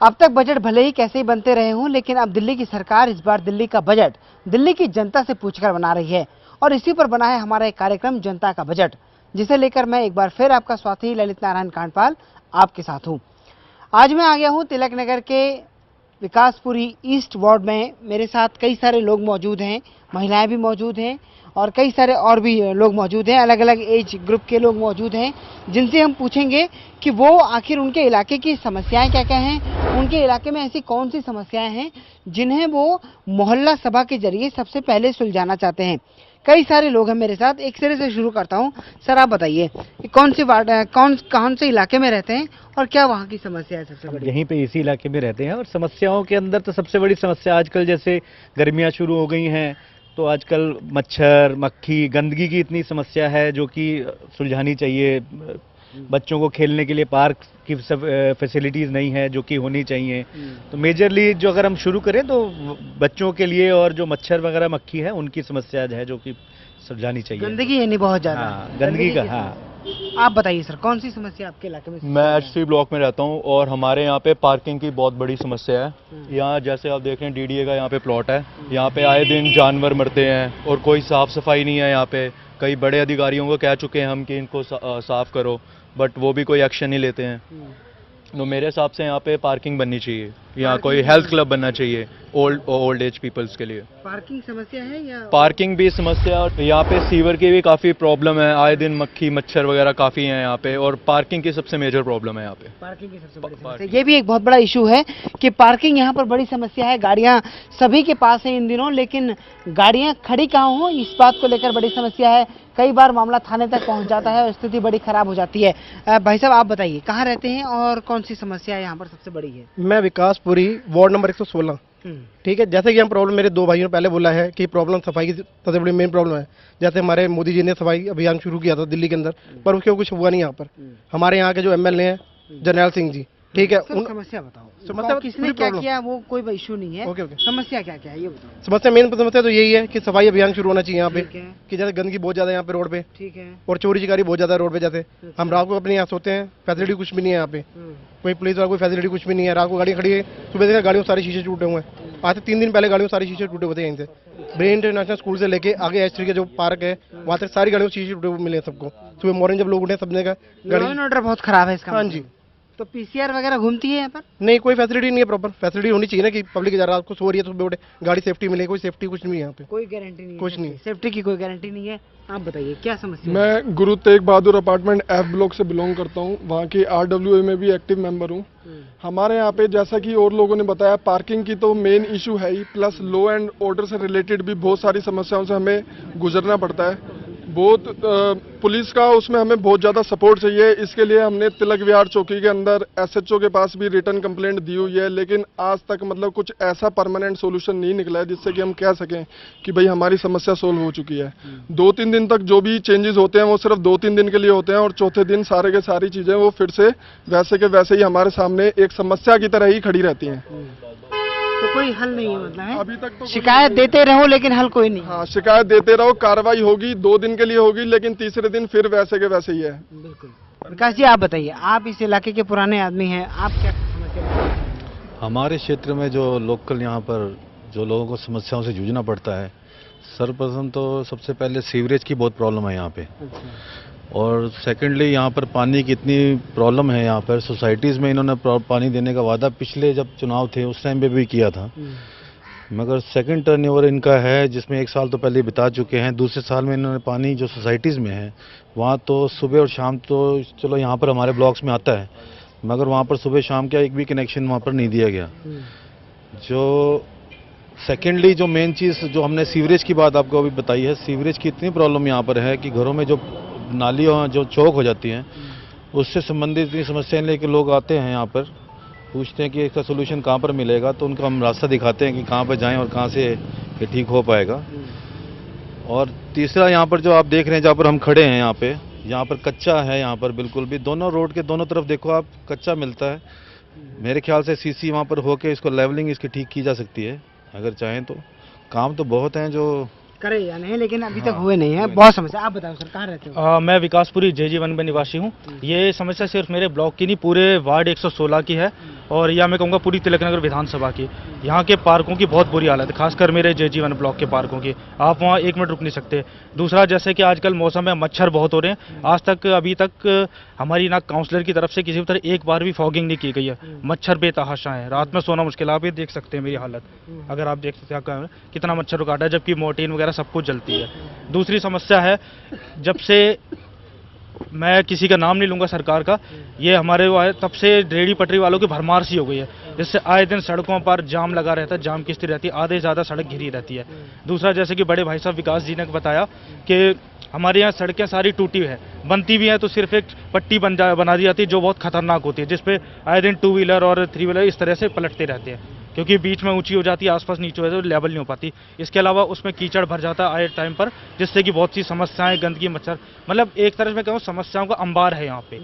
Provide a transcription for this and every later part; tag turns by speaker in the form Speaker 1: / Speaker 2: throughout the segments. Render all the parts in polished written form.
Speaker 1: अब तक बजट भले ही कैसे ही बनते रहे हों, लेकिन अब दिल्ली की सरकार इस बार दिल्ली का बजट दिल्ली की जनता से पूछकर बना रही है और इसी पर बना है हमारा एक कार्यक्रम जनता का बजट, जिसे लेकर मैं एक बार फिर आपका साथी ललित नारायण कांडपाल आपके साथ हूँ। आज मैं आ गया हूँ तिलक नगर के विकासपुरी ईस्ट वार्ड में। मेरे साथ कई सारे लोग मौजूद हैं, महिलाएं भी मौजूद हैं और कई सारे और भी लोग मौजूद हैं, अलग अलग एज ग्रुप के लोग मौजूद हैं, जिनसे हम पूछेंगे कि वो आखिर उनके इलाके की समस्याएं क्या क्या हैं, उनके इलाके में ऐसी कौन सी समस्याएं हैं जिन्हें वो मोहल्ला सभा के जरिए सबसे पहले सुलझाना चाहते हैं। कई सारे लोग हैं मेरे साथ। एक सिरे से शुरू करता हूं। सर आप बताइए कौन सी वार्ड कौन से इलाके में रहते हैं और क्या वहाँ की समस्या है सबसे बड़ी?
Speaker 2: यहीं पे इसी इलाके में रहते हैं और समस्याओं के अंदर तो सबसे बड़ी समस्या आजकल जैसे गर्मियां शुरू हो गई हैं तो आजकल मच्छर मक्खी गंदगी की इतनी समस्या है जो कि सुलझानी चाहिए। बच्चों को खेलने के लिए पार्क की सब फैसिलिटीज़ नहीं है जो कि होनी चाहिए। तो मेजरली जो अगर हम शुरू करें तो बच्चों के लिए और जो मच्छर वगैरह मक्खी है उनकी समस्या है जो कि सुलझानी चाहिए।
Speaker 1: गंदगी है नहीं बहुत ज़्यादा?
Speaker 2: हाँ, गंदगी का। हाँ,
Speaker 1: आप बताइए सर कौन सी समस्या आपके इलाके में?
Speaker 3: मैं एच3 ब्लॉक में रहता हूँ और हमारे यहाँ पे पार्किंग की बहुत बड़ी समस्या है। यहाँ जैसे आप देख रहे हैं डीडीए का यहाँ पे प्लॉट है, यहाँ पे आए दिन जानवर मरते हैं और कोई साफ सफाई नहीं है यहाँ पे। कई बड़े अधिकारियों को कह चुके हैं हम कि इनको साफ करो, बट वो भी कोई एक्शन नहीं लेते हैं। तो मेरे हिसाब से यहाँ पे पार्किंग बननी चाहिए, यहाँ कोई हेल्थ क्लब बनना चाहिए ओल्ड एज पीपल्स के लिए।
Speaker 1: पार्किंग समस्या है या?
Speaker 3: पार्किंग भी समस्या और यहाँ पे सीवर की भी काफ़ी प्रॉब्लम है। आए दिन मक्खी मच्छर वगैरह काफ़ी हैं यहाँ पे और पार्किंग की सबसे मेजर प्रॉब्लम है यहाँ पे।
Speaker 1: पार्किंग की सबसे बड़ी समस्या ये भी एक बहुत बड़ा इशू है कि पार्किंग यहाँ पर बड़ी समस्या है। गाड़ियाँ सभी के पास है इन दिनों, लेकिन गाड़ियाँ खड़ी कहाँ हो इस बात को लेकर बड़ी समस्या है। कई बार मामला थाने तक पहुँच जाता है और स्थिति बड़ी खराब हो जाती है। भाई साहब आप बताइए कहाँ रहते हैं और कौन सी समस्या यहाँ पर सबसे बड़ी है?
Speaker 4: मैं विकासपुरी वार्ड नंबर 116। ठीक है, जैसे कि हम प्रॉब्लम मेरे दो भाइयों ने पहले बोला है कि प्रॉब्लम सफाई की सबसे बड़ी मेन प्रॉब्लम है। जैसे हमारे मोदी जी ने सफाई अभियान शुरू किया था दिल्ली के अंदर, पर उसके कुछ हुआ नहीं यहाँ पर। हमारे यहाँ के जो एमएलए हैं जरनैल सिंह जी, ठीक है,
Speaker 1: समस्या बताओ।
Speaker 4: समस्या
Speaker 1: किसने क्या किया वो कोई इशू नहीं है।
Speaker 4: ओके।
Speaker 1: समस्या क्या क्या है ये बताओ।
Speaker 4: समस्या मेन समस्या तो यही है कि सफाई अभियान शुरू होना चाहिए यहाँ पे,
Speaker 1: ठीक है।
Speaker 4: कि जैसे गंदगी बहुत ज्यादा है यहाँ पे रोड पे,
Speaker 1: ठीक है,
Speaker 4: और चोरी चिकारी बहुत ज्यादा है रोड पे। जैसे हम रात को अपने यहाँ सोते हैं, फैसिलिटी कुछ भी नहीं है यहाँ पे, कोई पुलिस वाला कोई फैसिलिटी कुछ भी नहीं है। रात को गाड़ी खड़ी है, सुबह देखा गाड़ियों सारे शीशे टूटे हुए हैं। आज से 3 दिन पहले गाड़ियों सारे शीशे टूटे हुए थे। यहीं से ब्रेन इंटरनेशनल स्कूल से लेके आगे एच3 के जो पार्क है वहाँ तक सारी गाड़ियों शीशे टूटे हुए मिले सबको। सुबह मॉर्निंग जब लोग उठे सबने का
Speaker 1: गाड़ी ऑर्डर बहुत खराब है इसका।
Speaker 4: हाँ जी।
Speaker 1: तो पीसीआर वगैरह घूमती है यहाँ पर?
Speaker 4: नहीं, कोई फैसिलिटी नहीं है। प्रॉपर फैसिलिटी होनी चाहिए ना कि पब्लिक रात को सो रही है तो सुबह उठे गाड़ी सेफ्टी मिले। कोई सेफ्टी कुछ नहीं है यहाँ पे,
Speaker 1: कोई गारंटी नहीं है।
Speaker 4: कुछ नहीं,
Speaker 1: सेफ्टी की कोई गारंटी नहीं है। आप बताइए क्या समस्या?
Speaker 5: मैं Guru Tegh Bahadur apartment F block से बिलोंग करता हूँ, वहाँ की RWA में भी एक्टिव मेंबर हूँ। हमारे यहाँ पे जैसा कि और लोगों ने बताया पार्किंग की तो मेन इशू है ही, प्लस लॉ एंड ऑर्डर से रिलेटेड भी बहुत सारी समस्याओं से हमें गुजरना पड़ता है। बहुत पुलिस का उसमें हमें बहुत ज़्यादा सपोर्ट चाहिए। इसके लिए हमने तिलक विहार चौकी के अंदर SHO के पास भी रिटर्न कंप्लेंट दी हुई है, लेकिन आज तक मतलब कुछ ऐसा परमानेंट सॉल्यूशन नहीं निकला है जिससे कि हम कह सकें कि भाई हमारी समस्या सोल्व हो चुकी है। 2-3 दिन तक जो भी चेंजेस होते हैं वो सिर्फ 2-3 दिन के लिए होते हैं और चौथे दिन सारे के सारी चीज़ें वो फिर से वैसे के वैसे ही हमारे सामने एक समस्या की तरह ही खड़ी रहती हैं।
Speaker 1: तो कोई हल नहीं है मतलब है?
Speaker 5: अभी तक तो
Speaker 1: शिकायत देते रहो लेकिन हल कोई नहीं।
Speaker 5: हाँ, शिकायत देते रहो, कार्रवाई होगी, 2 दिन के लिए होगी, लेकिन तीसरे दिन फिर वैसे के वैसे ही है।
Speaker 1: बिल्कुल। विकास जी आप बताइए, आप इस इलाके के पुराने आदमी हैं, आप क्या समस्या?
Speaker 6: हमारे क्षेत्र में जो लोकल यहाँ पर जो लोगों को समस्याओं से जूझना पड़ता है, सर्वप्रथम तो सबसे पहले सीवरेज की बहुत प्रॉब्लम है यहाँ पे। और सेकेंडली यहाँ पर पानी की इतनी प्रॉब्लम है यहाँ पर। सोसाइटीज़ में इन्होंने पानी देने का वादा पिछले जब चुनाव थे उस टाइम पे भी किया था, मगर सेकंड टर्नओवर इनका है जिसमें 1 साल तो पहले बिता चुके हैं। दूसरे साल में इन्होंने पानी जो सोसाइटीज़ में है वहाँ तो सुबह और शाम तो चलो यहाँ पर हमारे ब्लॉक्स में आता है, मगर वहाँ पर सुबह शाम का एक भी कनेक्शन वहाँ पर नहीं दिया गया। जो सेकेंडली जो मेन चीज़ जो हमने सीवरेज की बात आपको अभी बताई है, सीवरेज की इतनी प्रॉब्लम यहाँ पर है कि घरों में जो नालियाँ जो चौक हो जाती हैं उससे संबंधित इतनी समस्याएं लेकर लोग आते हैं यहाँ पर, पूछते हैं कि इसका सोल्यूशन कहाँ पर मिलेगा, तो उनको हम रास्ता दिखाते हैं कि कहाँ पर जाएं और कहाँ से ये ठीक हो पाएगा। और तीसरा यहाँ पर जो आप देख रहे हैं जहाँ पर हम खड़े हैं यहाँ पर कच्चा है, यहाँ पर बिल्कुल भी दोनों रोड के दोनों तरफ देखो आप कच्चा मिलता है। मेरे ख्याल से सीसी वहाँ पर होके इसको लेवलिंग इसकी ठीक की जा सकती है अगर चाहें तो। काम तो बहुत हैं जो
Speaker 1: करे या नहीं, लेकिन अभी तक हुए नहीं है। बहुत समस्या। आप बताओ सर कहाँ रहते हो?
Speaker 2: मैं विकासपुरी JG1 में निवासी हूँ। ये समस्या सिर्फ मेरे ब्लॉक की नहीं पूरे वार्ड 116 की है
Speaker 7: और या मैं कहूँगा पूरी तिलकनगर विधानसभा की, यहाँ के पार्कों की बहुत बुरी हालत है, खासकर मेरे JG1 ब्लॉक के पार्कों की। आप वहाँ 1 मिनट रुक नहीं सकते। दूसरा, जैसे कि आजकल मौसम में मच्छर बहुत हो रहे हैं, अभी तक हमारी ना काउंसलर की तरफ से किसी भी तरह एक बार भी फॉगिंग नहीं की गई है। मच्छर बेतहाशा है, रात में सोना मुश्किल है। आप ये देख सकते हैं मेरी हालत, अगर आप देख सकते हैं कितना मच्छर काटा है, जबकि मोर्टीन वगैरह सब कुछ जलती है। दूसरी समस्या है, जब से मैं किसी का नाम नहीं लूँगा सरकार का, ये हमारे वो है तब से रेहड़ी पटरी वालों की भरमार सी हो गई है, जिससे आए दिन सड़कों पर जाम लगा रहता है, जाम की स्थिति रहती है, आधे से ज़्यादा सड़क घिरी रहती है। दूसरा, जैसे कि बड़े भाई साहब विकास जी ने बताया कि हमारे यहाँ सड़कें सारी टूटी हुई है, बनती भी हैं तो सिर्फ एक पट्टी बना दी जाती है जो बहुत खतरनाक होती है, जिसपे आए दिन 2 व्हीलर और 3 व्हीलर इस तरह से पलटते रहते हैं, क्योंकि बीच में ऊंची हो जाती है, आसपास नीचे हो जाती है, लेवल नहीं हो पाती। इसके अलावा उसमें कीचड़ भर जाता है आए टाइम पर, जिससे कि बहुत सी समस्याएं, गंदगी, मच्छर, मतलब एक तरह से मैं कहूँ समस्याओं का अंबार है यहाँ पे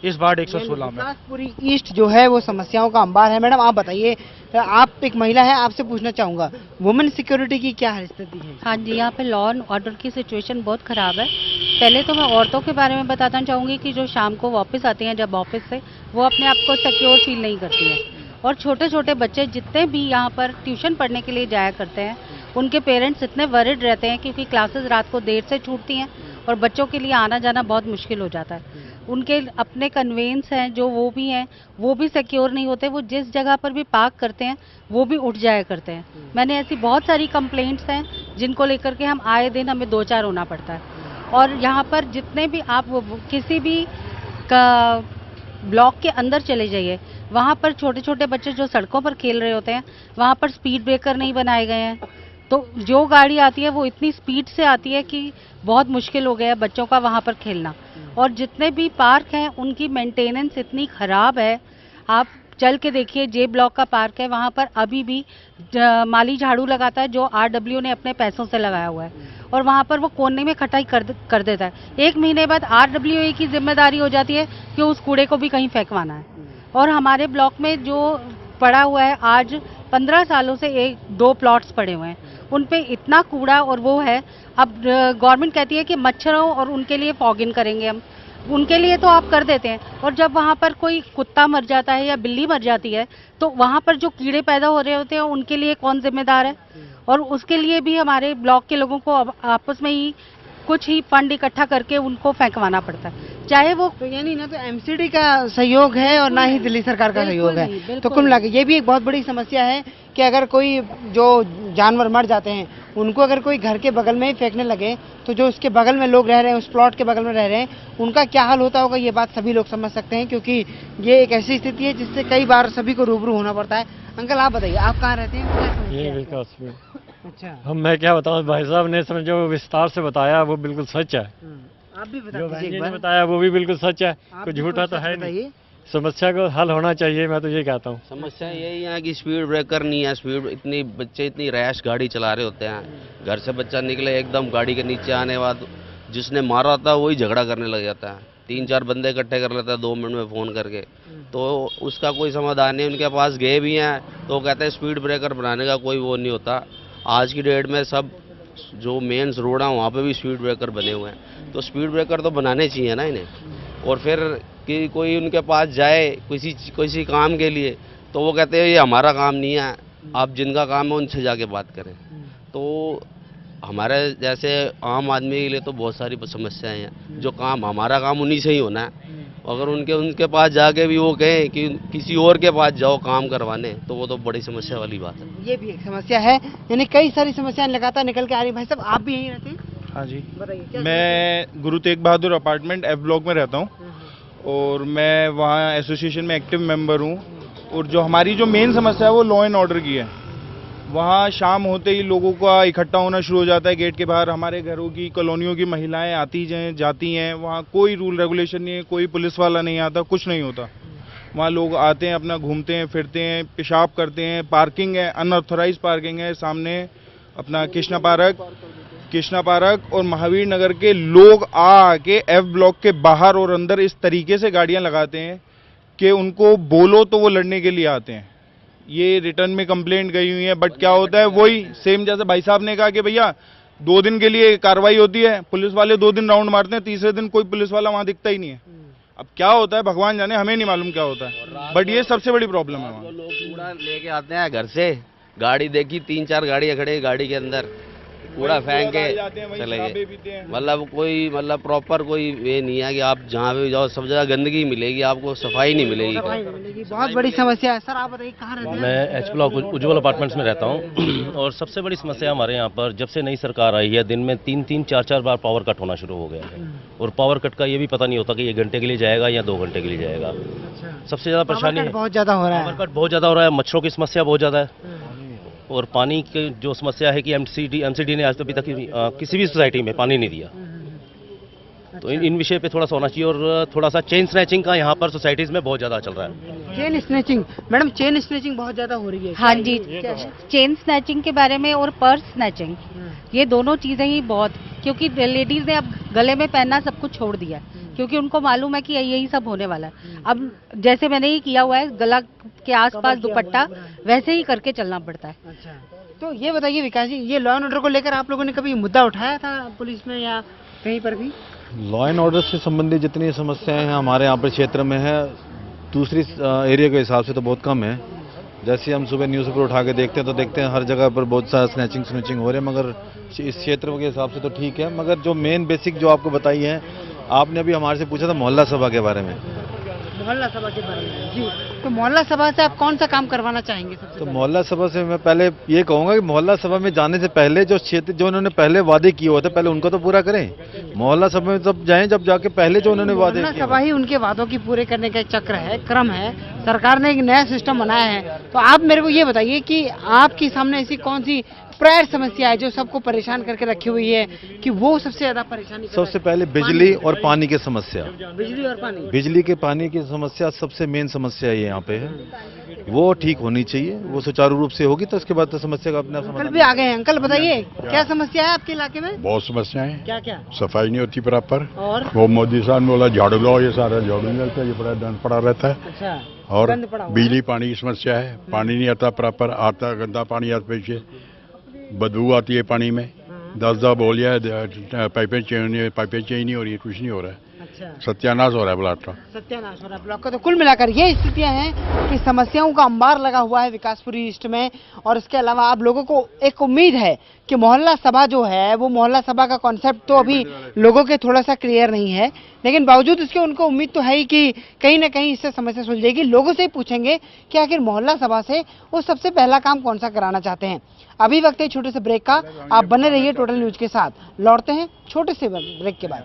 Speaker 7: इस वार्ड 116 में।
Speaker 1: पूरी ईस्ट जो है वो समस्याओं का अंबार है। मैडम आप बताइए, आप एक महिला है, आपसे पूछना चाहूंगा वुमेन सिक्योरिटी की क्या स्थिति है?
Speaker 8: हाँ जी, यहाँ पे लॉ एंड ऑर्डर की सिचुएशन बहुत ख़राब है। पहले तो मैं औरतों के बारे में बताना चाहूँगी कि जो शाम को वापस आती हैं जब ऑफिस से, वो अपने आप को सिक्योर फील नहीं करती हैं। और छोटे छोटे बच्चे जितने भी यहाँ पर ट्यूशन पढ़ने के लिए जाया करते हैं, उनके पेरेंट्स इतने वरिड रहते हैं क्योंकि क्लासेस रात को देर से छूटती हैं और बच्चों के लिए आना जाना बहुत मुश्किल हो जाता है। उनके अपने कन्वेंस हैं जो वो भी सिक्योर नहीं होते। वो जिस जगह पर भी पार्क करते हैं वो भी उठ जाया करते हैं। मैंने ऐसी बहुत सारी कंप्लेंट्स हैं जिनको लेकर के हम आए दिन हमें 2-4 होना पड़ता है। और यहाँ पर जितने भी आप किसी भी ब्लॉक के अंदर चले जाइए, वहाँ पर छोटे छोटे बच्चे जो सड़कों पर खेल रहे होते हैं, वहाँ पर स्पीड ब्रेकर नहीं बनाए गए हैं, तो जो गाड़ी आती है वो इतनी स्पीड से आती है कि बहुत मुश्किल हो गया है बच्चों का वहाँ पर खेलना। और जितने भी पार्क हैं उनकी मेंटेनेंस इतनी ख़राब है, आप चल के देखिए। जे ब्लॉक का पार्क है, वहाँ पर अभी भी माली झाड़ू लगाता है जो RW ने अपने पैसों से लगाया हुआ है, और वहाँ पर वो कोने में खटाई कर देता है। 1 महीने बाद RWA की जिम्मेदारी हो जाती है कि उस कूड़े को भी कहीं फेंकवाना है। और हमारे ब्लॉक में जो पड़ा हुआ है, आज 15 सालों से 1-2 प्लॉट्स पड़े हुए हैं, उन पे इतना कूड़ा और वो है। अब गवर्नमेंट कहती है कि मच्छरों और उनके लिए फॉगिंग करेंगे हम, उनके लिए तो आप कर देते हैं, और जब वहाँ पर कोई कुत्ता मर जाता है या बिल्ली मर जाती है तो वहाँ पर जो कीड़े पैदा हो रहे होते हैं उनके लिए कौन जिम्मेदार है? और उसके लिए भी हमारे ब्लॉक के लोगों को आपस में ही कुछ ही फंड इकट्ठा करके उनको फेंकवाना पड़ता है, चाहे वो
Speaker 1: तो यानी ना तो MCD का सहयोग है और ना ही दिल्ली सरकार का सहयोग है। तो कुल मिलाकर ये भी एक बहुत बड़ी समस्या है कि अगर कोई जो जानवर मर जाते हैं उनको अगर कोई घर के बगल में ही फेंकने लगे तो जो उसके बगल में लोग रह रहे हैं, उस प्लॉट के बगल में रह रहे हैं, उनका क्या हाल होता होगा, ये बात सभी लोग समझ सकते हैं, क्योंकि ये एक ऐसी स्थिति है जिससे कई बार सभी को रूबरू होना पड़ता है। अंकल आप बताइए, आप कहाँ रहते हैं? क्या समस्या
Speaker 9: ये
Speaker 1: है?
Speaker 9: विकास में
Speaker 1: अच्छा,
Speaker 9: मैं क्या बताऊं, भाई साहब ने जो विस्तार से बताया वो बिल्कुल सच है।
Speaker 1: आप भी बता
Speaker 9: जो
Speaker 1: दीजिए
Speaker 9: भाई
Speaker 1: एक
Speaker 9: ने
Speaker 1: बार।
Speaker 9: बताया वो भी बिल्कुल सच है,
Speaker 1: आप
Speaker 9: कुछ
Speaker 1: भी
Speaker 9: झूठा
Speaker 1: कुछ
Speaker 9: तो
Speaker 1: सच
Speaker 9: है नहीं।
Speaker 1: बताइए।
Speaker 9: समस्या को हल होना चाहिए, मैं तो ये कहता हूँ।
Speaker 10: समस्या यही है कि स्पीड ब्रेकर नहीं है। बच्चे इतनी रैश गाड़ी चला रहे होते हैं, घर से बच्चा निकले एकदम गाड़ी के नीचे आने बाद जिसने मारा होता वही झगड़ा करने लग जाता है, 3-4 बंदे इकट्ठे कर लेता है 2 मिनट में फ़ोन करके, तो उसका कोई समाधान नहीं। उनके पास गए भी हैं तो कहते हैं स्पीड ब्रेकर बनाने का कोई वो नहीं होता। आज की डेट में सब जो मेंस रोड हैं वहाँ पे भी स्पीड ब्रेकर बने हुए हैं, तो स्पीड ब्रेकर तो बनाने चाहिए ना इन्हें। और फिर कि कोई उनके पास जाए किसी काम के लिए तो वो कहते हैं ये हमारा काम नहीं है, आप जिनका काम है उनसे जाके बात करें। तो हमारे जैसे आम आदमी के लिए तो बहुत सारी समस्याएं हैं, जो काम हमारा काम उन्हीं से ही होना है। अगर उनके पास जाके भी वो कहें कि किसी और के पास जाओ काम करवाने, तो वो तो बड़ी समस्या वाली बात है।
Speaker 1: ये भी एक समस्या है, यानी कई सारी समस्याएं लगातार निकल के आ रही। भाई साहब आप भी यहीं रहते हैं?
Speaker 11: हाँ जी,
Speaker 1: बताइए क्या
Speaker 11: मैं Guru Tegh Bahadur apartment F block में रहता हूँ और मैं वहाँ एसोसिएशन में एक्टिव मेंबर हूँ। और जो हमारी जो मेन समस्या है वो लॉ एंड ऑर्डर की है। वहाँ शाम होते ही लोगों का इकट्ठा होना शुरू हो जाता है गेट के बाहर। हमारे घरों की कॉलोनियों की महिलाएं आती हैं जाती हैं, वहाँ कोई रूल रेगुलेशन नहीं है, कोई पुलिस वाला नहीं आता, कुछ नहीं होता। वहाँ लोग आते हैं, अपना घूमते हैं, फिरते हैं, पेशाब करते हैं, पार्किंग है, अनऑथराइज पार्किंग है सामने अपना कृष्णा पार्क और महावीर नगर के लोग आके F ब्लॉक के बाहर और अंदर इस तरीके से गाड़ियाँ लगाते हैं कि उनको बोलो तो वो लड़ने के लिए आते हैं। ये रिटर्न में कंप्लेंट गई हुई है, बट क्या होता है वही सेम जैसे भाई साहब ने कहा कि भैया 2 दिन के लिए कार्रवाई होती है, पुलिस वाले 2 दिन राउंड मारते हैं, तीसरे दिन कोई पुलिस वाला वहाँ दिखता ही नहीं है। अब क्या होता है भगवान जाने, हमें नहीं मालूम क्या होता है, बट ये सबसे बड़ी प्रॉब्लम है वहाँ।
Speaker 10: लोग कूड़ा लेके आते हैं घर से, गाड़ी देखी 3-4 गाड़ियाँ खड़ी, गाड़ी के अंदर कूड़ा फेंक के चले गए। मतलब कोई मतलब प्रॉपर कोई वे नहीं है कि आप जहाँ पे जाओ सब जगह गंदगी मिलेगी, आपको सफाई नहीं मिलेगी।
Speaker 1: बहुत बड़ी समस्या है। सर आप बताइए कहाँ रहते हैं?
Speaker 12: मैं एच ब्लॉक उज्ज्वल अपार्टमेंट्स में रहता हूँ और सबसे बड़ी समस्या हमारे यहाँ पर जब से नई सरकार आई है दिन में 3-3, 4-4 बार पावर कट होना शुरू हो गया है और पावर कट का ये भी पता नहीं होता कि 1 घंटे के लिए जाएगा या 2 घंटे के लिए जाएगा। सबसे ज़्यादा परेशानी है,
Speaker 1: बहुत ज़्यादा हो रहा है।
Speaker 12: पावर कट बहुत ज़्यादा हो रहा है, मच्छरों की समस्या बहुत ज़्यादा है और पानी की जो समस्या है कि एमसीडी ने आज अभी तक किसी भी सोसाइटी में पानी नहीं दिया। तो इन विषय पे थोड़ा सा होना चाहिए और थोड़ा सा चेन स्नैचिंग का यहाँ पर सोसाइटीज़ में बहुत ज़्यादा चल रहा है।
Speaker 1: Chain snatching, madam chain snatching बहुत ज़्यादा हो रही है।
Speaker 8: हाँ जी, चेन स्नैचिंग के बारे में और पर्स स्नैचिंग, ये दोनों चीज़ें ही बहुत, क्योंकि लेडीज़ ने अब गले में पहनना सब कुछ छोड़ दिया है क्योंकि उनको मालूम है कि यही सब होने वाला है। अब जैसे मैंने ही किया हुआ है, गला के आसपास दुपट्टा वैसे ही करके चलना पड़ता है।
Speaker 1: अच्छा, तो ये बताइए विकास जी, ये लॉ एंड ऑर्डर को लेकर आप लोगों ने कभी मुद्दा उठाया था पुलिस में या कहीं पर भी?
Speaker 6: लॉ एंड ऑर्डर से संबंधित जितनी समस्याएं हैं हमारे यहाँ पर क्षेत्र में है, दूसरी एरिया के हिसाब से तो बहुत कम है। जैसे हम सुबह न्यूज़पेपर उठा के देखते हैं तो देखते हैं हर जगह पर बहुत सारा स्नैचिंग हो रहे हैं, मगर इस क्षेत्र के हिसाब से तो ठीक है। मगर जो मेन बेसिक जो आपको बताई है, आपने अभी हमारे से पूछा था मोहल्ला सभा के बारे में।
Speaker 1: मोहल्ला सभा के बारे में जी, तो मोहल्ला सभा से आप कौन सा काम करवाना चाहेंगे सबसे
Speaker 6: तो
Speaker 1: पहले?
Speaker 6: मोहल्ला सभा से मैं पहले ये कहूँगा कि मोहल्ला सभा में जाने से पहले जो क्षेत्र जो उन्होंने पहले वादे किए होते पहले उनको तो पूरा करें। मोहल्ला सभा में तब जाएं जब जाके पहले जो उन्होंने वादे
Speaker 1: मोहल्ला
Speaker 6: किए
Speaker 1: सभा ही उनके वादों की पूरे करने का एक चक्र है, क्रम है। सरकार ने एक नया सिस्टम बनाया है, तो आप मेरे को ये बताइए कि आपके सामने ऐसी कौन सी प्रायर समस्या है जो सबको परेशान करके रखी हुई है कि वो सबसे ज्यादा परेशानी कर रहा है?
Speaker 6: सबसे पहले बिजली और पानी की समस्या।
Speaker 1: बिजली और पानी।
Speaker 6: बिजली के पानी की समस्या सबसे मेन समस्या ये यहाँ पे है, वो ठीक होनी चाहिए। वो सुचारू रूप से होगी तो उसके बाद तो समस्या का अपना
Speaker 1: अंकल
Speaker 6: समाधान।
Speaker 1: भी आ गए हैं। अंकल बताइए क्या समस्या है आपके इलाके में?
Speaker 13: बहुत समस्याएं हैं,
Speaker 1: क्या क्या?
Speaker 13: सफाई नहीं होती प्रॉपर,
Speaker 1: और
Speaker 13: वो मोदी साहब ने बोला झाड़ू लो, ये सारा झाड़ू नहीं लगता, ये बड़ा दंड पड़ा रहता है।
Speaker 1: अच्छा,
Speaker 13: और
Speaker 1: गंद पड़ा हुआ
Speaker 13: बिजली पानी की समस्या है, पानी नहीं आता प्रॉपर, आता गंदा पानी आता पीछे, बदबू आती है पानी में। 10 बोलिया पाइपें चेंज नहीं हो रही है, कुछ नहीं हो रहा है।
Speaker 1: अच्छा,
Speaker 13: सत्यानाश हो रहा है ब्लॉक का।
Speaker 1: सत्यानाश हो रहा है ब्लॉक का। तो कुल मिलाकर ये स्थितियां हैं कि समस्याओं का अंबार लगा हुआ है विकासपुरी ईस्ट में। और इसके अलावा आप लोगों को एक उम्मीद है कि मोहल्ला सभा जो है वो मोहल्ला सभा का कॉन्सेप्ट तो अभी लोगों के थोड़ा सा क्लियर नहीं है, लेकिन बावजूद इसके उनको उम्मीद तो है ही कि कहीं ना कहीं इससे समस्या सुलझेगी। लोगों से ही पूछेंगे कि आखिर मोहल्ला सभा से वो सबसे पहला काम कौन सा कराना चाहते हैं। अभी वक्त है छोटे से ब्रेक का, आप बने रहिए टोटल न्यूज के साथ। लौटते हैं छोटे से ब्रेक के बाद।